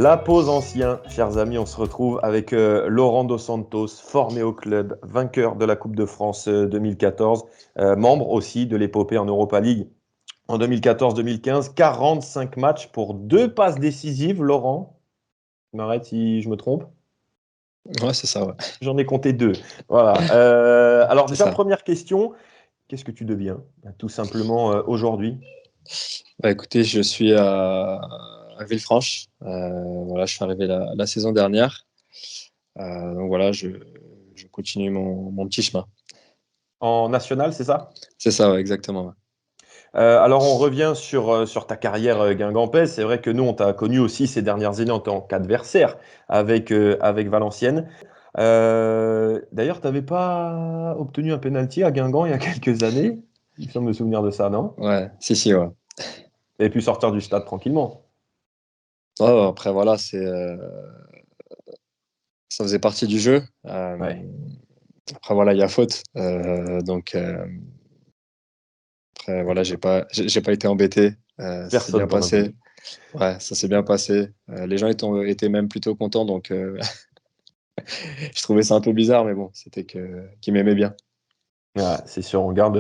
La pause ancien, chers amis, on se retrouve avec Laurent Dos Santos, formé au club, vainqueur de la Coupe de France 2014, membre aussi de l'épopée en Europa League en 2014-2015, 45 matchs pour 2 passes décisives, Laurent. Tu m'arrêtes si je me trompe? Ouais, c'est ça, ouais. J'en ai compté 2. Voilà. Alors C'est déjà, ça. première question, qu'est-ce que tu deviens, tout simplement, aujourd'hui? Bah, écoutez, je suis à Villefranche. Voilà, je suis arrivé la saison dernière. Donc voilà, je continue mon petit chemin. En national, c'est ça? C'est ça, ouais, exactement. Ouais. Alors on revient sur ta carrière guingampèse. C'est vrai que nous, on t'a connu aussi ces dernières années en tant qu'adversaire avec Valenciennes. D'ailleurs, tu n'avais pas obtenu un penalty à Guingamp il y a quelques années. Il me semble me souvenir de ça, non? Ouais, si, ouais. Et puis sortir du stade tranquillement. Ouais, après, voilà, ça faisait partie du jeu. Ouais, Après, voilà, il y a faute. Donc, après, voilà, j'ai pas été embêté. Ça s'est bien personne t'en a voulu. passé. Ouais, ça s'est bien passé. Les gens étaient même plutôt contents. Donc, je trouvais ça un peu bizarre, mais bon, c'était qu'ils m'aimaient bien. Ouais, c'est sûr, on garde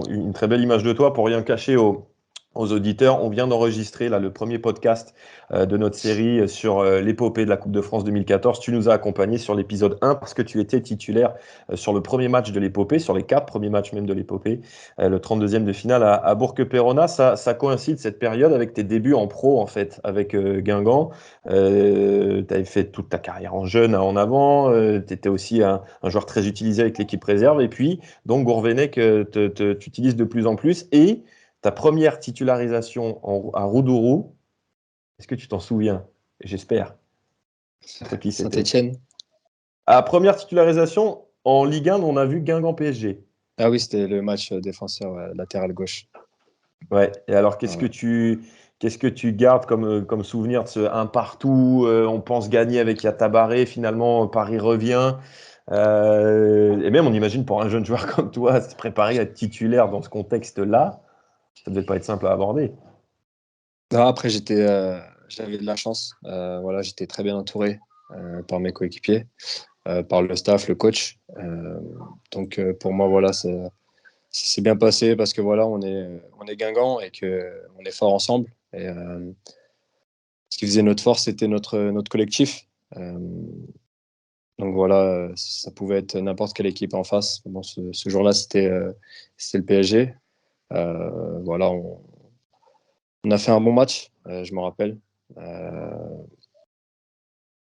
une très belle image de toi pour rien cacher aux auditeurs. On vient d'enregistrer là, le premier podcast de notre série sur l'épopée de la Coupe de France 2014. Tu nous as accompagnés sur l'épisode 1 parce que tu étais titulaire sur le premier match de l'épopée, sur les 4 premiers matchs même de l'épopée, le 32e de finale à Bourg-Perona. Ça coïncide cette période avec tes débuts en pro en fait, avec Guingamp. Tu avais fait toute ta carrière en jeune en avant. Tu étais aussi un joueur très utilisé avec l'équipe réserve. Et puis, donc Gourvenec tu utilises de plus en plus. Et ta première titularisation à Roudourou, est-ce que tu t'en souviens? J'espère. Contre qui c'était? Saint-Étienne. À première titularisation en Ligue 1, on a vu Guingamp PSG. Ah oui, c'était le match défenseur latéral gauche. Ouais. Et alors, Ah ouais. qu'est-ce que tu gardes comme souvenir de ce un partout? On pense gagner avec Yatabaré. Finalement, Paris revient. Et même, on imagine pour un jeune joueur comme toi, se préparer à être titulaire dans ce contexte-là, ça ne devait pas être simple à aborder. Non, après, j'avais de la chance. Voilà, j'étais très bien entouré par mes coéquipiers, par le staff, le coach. Donc, pour moi, voilà, ça s'est bien passé parce que voilà, on est Guingamp et que on est fort ensemble. Et ce qui faisait notre force, c'était notre collectif. Donc voilà, ça pouvait être n'importe quelle équipe en face. Bon, ce jour-là, c'était le PSG. Voilà, on a fait un bon match, je me rappelle.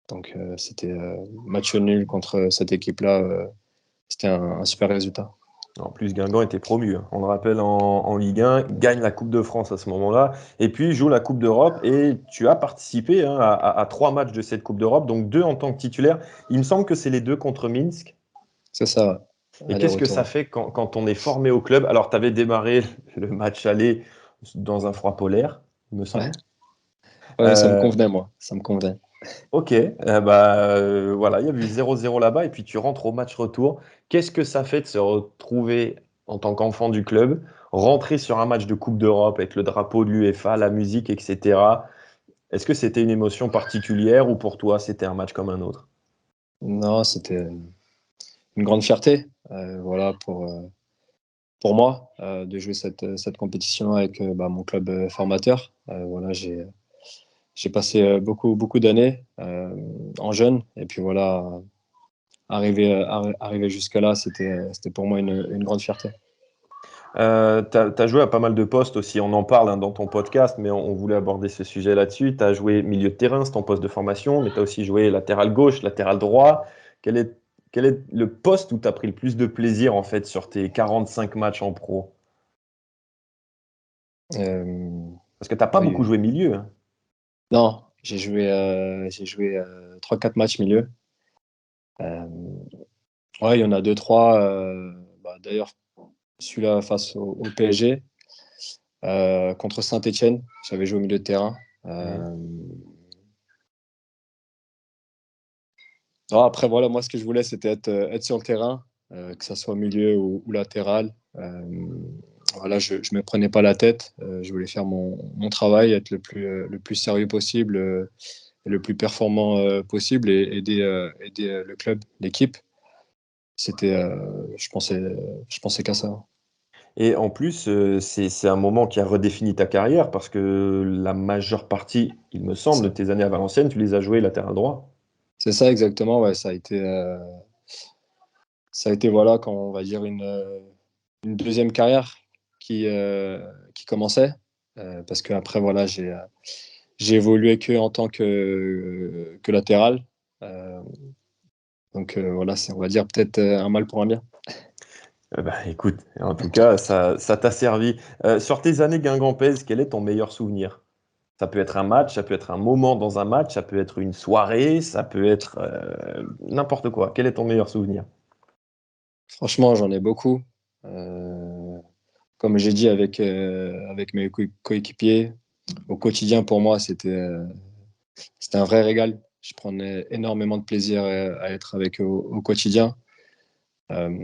Donc c'était match nul contre cette équipe-là. C'était un super résultat. En plus, Guingamp était promu, hein. On le rappelle en Ligue 1, gagne la Coupe de France à ce moment-là, et puis joue la Coupe d'Europe. Et tu as participé hein, à 3 matchs de cette Coupe d'Europe, donc 2 en tant que titulaire. Il me semble que c'est les 2 contre Minsk. C'est ça, Et qu'est-ce que ça aller-retour. fait quand on est formé au club? Alors, tu avais démarré le match aller dans un froid polaire, il me Ouais. semble. Ouais, ça me Euh, convenait, moi. Ça me convenait. Ok, voilà, il y a eu 0-0 là-bas et puis tu rentres au match retour. Qu'est-ce que ça fait de se retrouver en tant qu'enfant du club, rentrer sur un match de Coupe d'Europe avec le drapeau de l'UEFA, la musique, etc. Est-ce que c'était une émotion particulière ou pour toi c'était un match comme un autre? Non, c'était une grande fierté. Voilà, pour moi, de jouer cette compétition avec mon club formateur. Voilà, j'ai passé beaucoup d'années en jeune. Et puis voilà, arriver jusque-là, c'était pour moi une grande fierté. Tu as joué à pas mal de postes aussi, on en parle hein, dans ton podcast, mais on voulait aborder ce sujet là-dessus. Tu as joué milieu de terrain, c'est ton poste de formation, mais tu as aussi joué latéral gauche, latéral droit. Quel est, quel est le poste où tu as pris le plus de plaisir en fait sur tes 45 matchs en pro? Euh, Parce que tu n'as pas beaucoup oui. joué milieu, hein. Non, j'ai joué 3-4 matchs milieu. Euh, ouais, il y en a deux, trois. D'ailleurs, celui-là face au PSG, contre Saint-Étienne, j'avais joué au milieu de terrain. Mhm. Euh, non, après, voilà, moi, ce que je voulais, c'était être sur le terrain, que ça soit milieu ou latéral. Voilà, je ne me prenais pas la tête. Je voulais faire mon travail, être le plus sérieux possible le plus performant possible et aider le club, l'équipe. C'était, je pensais qu'à ça. Et en plus, c'est un moment qui a redéfini ta carrière parce que la majeure partie, il me semble, de Ça- tes années à Valenciennes, tu les as jouées latéral droit. C'est ça exactement, ouais, ça a été voilà, quand on va dire une deuxième carrière qui commençait. Parce qu'après, voilà, j'ai évolué que en tant que latéral. Euh, donc voilà, c'est, on va dire peut-être un mal pour un bien. Bah, écoute, en tout cas, ça t'a servi. Sur tes années guingampaises, quel est ton meilleur souvenir? Ça peut être un match, ça peut être un moment dans un match, ça peut être une soirée, ça peut être n'importe quoi. Quel est ton meilleur souvenir? Franchement, j'en ai beaucoup. Comme j'ai dit avec mes coéquipiers, au quotidien, pour moi, c'était un vrai régal. Je prenais énormément de plaisir à être avec eux au quotidien. Euh,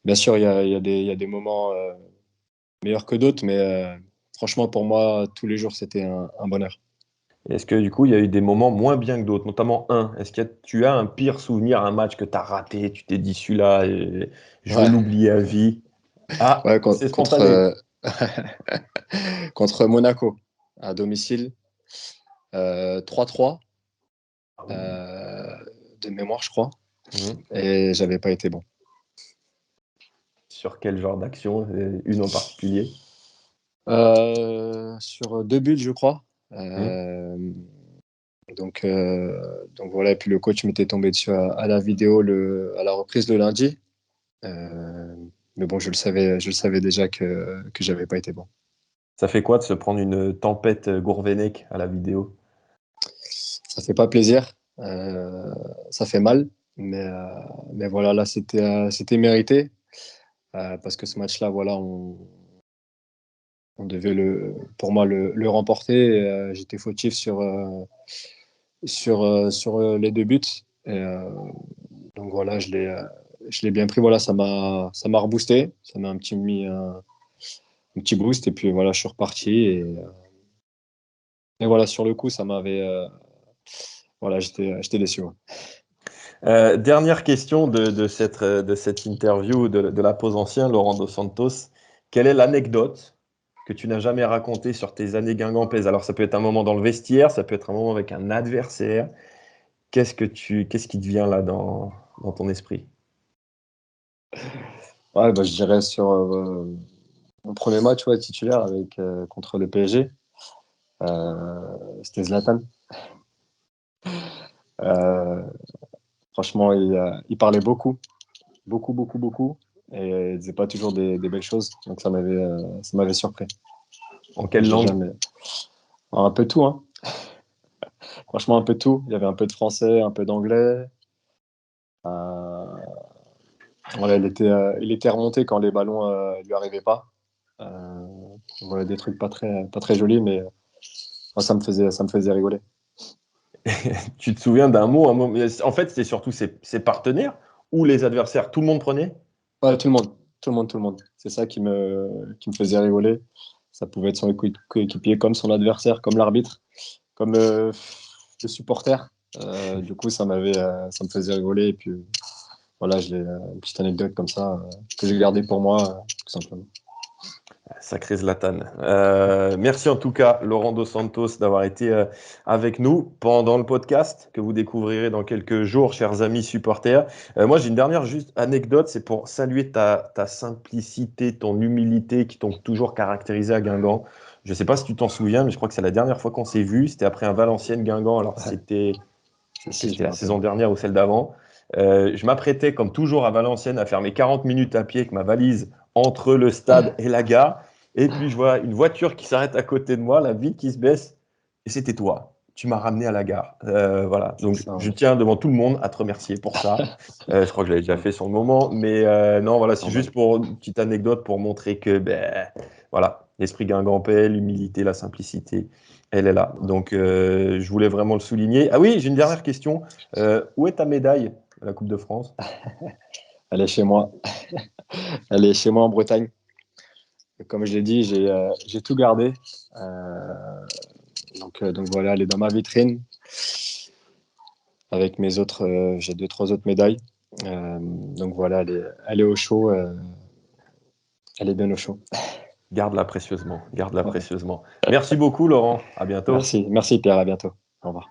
Bien sûr, il y a des moments meilleurs que d'autres, mais franchement, pour moi, tous les jours, c'était un bonheur. Est-ce que du coup, il y a eu des moments moins bien que d'autres, notamment un? Est-ce que tu as un pire souvenir, un match que tu as raté, tu t'es dit celui-là, je veux Ouais, l'oublier à vie? Ah, ouais, c'est spontané. contre Monaco, à domicile, 3-3 Ah oui. euh, de mémoire, je crois, Mhm. et j'avais pas été bon. Sur quel genre d'action? Une en particulier? Sur 2 buts, je crois. Mhm. Euh, donc voilà, et puis le coach m'était tombé dessus à la vidéo à la reprise le lundi. Euh, mais bon, je le savais déjà que j'avais pas été bon. Ça fait quoi de se prendre une tempête Gourvenec à la vidéo? Ça fait pas plaisir, ça fait mal, mais voilà, là c'était mérité parce que ce match-là, voilà, on devait pour moi le remporter. J'étais fautif sur les 2 buts. Et, donc voilà, je l'ai bien pris. Voilà, ça m'a reboosté, ça m'a mis un petit boost et puis voilà, je suis reparti et voilà, sur le coup, ça m'avait voilà, j'étais déçu. Ouais. Dernière question de cette interview, de la pause ancien, Laurent Dos Santos. Quelle est l'anecdote que tu n'as jamais racontée sur tes années guingampaises? Alors, ça peut être un moment dans le vestiaire, ça peut être un moment avec un adversaire. Qu'est-ce qui te vient là dans ton esprit? Ouais, bah, je dirais sur mon premier match ouais, titulaire contre le PSG, c'était Zlatan. Euh, Franchement, il parlait beaucoup, beaucoup, beaucoup, beaucoup, et il disait pas toujours des belles choses. Donc ça m'avait surpris. En quelle J'ai langue? jamais. Alors, un peu tout, hein. Franchement, un peu tout. Il y avait un peu de français, un peu d'anglais. Euh, voilà, il était remonté quand les ballons lui arrivaient pas. Euh, voilà, des trucs pas très jolis, mais moi, ça me faisait rigoler. Tu te souviens d'un mot, un mot. En fait, c'était surtout ses partenaires ou les adversaires. Tout le monde prenait? Ouais, tout le monde, tout le monde, tout le monde. C'est ça qui me faisait rigoler. Ça pouvait être son coéquipier, comme son adversaire, comme l'arbitre, comme le supporter. Du coup, ça me faisait rigoler. Et puis, voilà, une petite anecdote comme ça que j'ai gardée pour moi, tout simplement. Sacré Zlatan. Merci en tout cas, Laurent Dos Santos, d'avoir été avec nous pendant le podcast que vous découvrirez dans quelques jours, chers amis supporters. Moi, j'ai une dernière juste anecdote, c'est pour saluer ta simplicité, ton humilité qui t'ont toujours caractérisé à Guingamp. Je ne sais pas si tu t'en souviens, mais je crois que c'est la dernière fois qu'on s'est vu. C'était après un Valenciennes-Guingamp. Alors, Ouais, est-ce que si, je c'était me la rappelle. saison dernière ou celle d'avant? Je m'apprêtais, comme toujours à Valenciennes, à faire mes 40 minutes à pied avec ma valise entre le stade et la gare. Et puis, je vois une voiture qui s'arrête à côté de moi, la vitre qui se baisse. Et c'était toi. Tu m'as ramené à la gare. Voilà. C'est Donc, ça, je ouais. tiens devant tout le monde à te remercier pour ça. Je crois que je l'avais déjà Ouais, fait sur le moment. Mais non, voilà, c'est juste normal. pour une petite anecdote pour montrer que, ben, voilà, l'esprit guingampais, l'humilité, la simplicité, elle est là. Donc, je voulais vraiment le souligner. Ah oui, j'ai une dernière question. Où est ta médaille à la Coupe de France? Elle est chez moi. Elle est chez moi en Bretagne. Et comme je l'ai dit, j'ai tout gardé. Euh, Donc voilà, elle est dans ma vitrine avec mes autres. J'ai 2, 3 autres médailles. Donc voilà, elle est au chaud. Elle est bien au chaud. Garde-la précieusement. Garde-la Ouais. précieusement. Merci beaucoup, Laurent. À bientôt. Merci Pierre, à bientôt. Au revoir.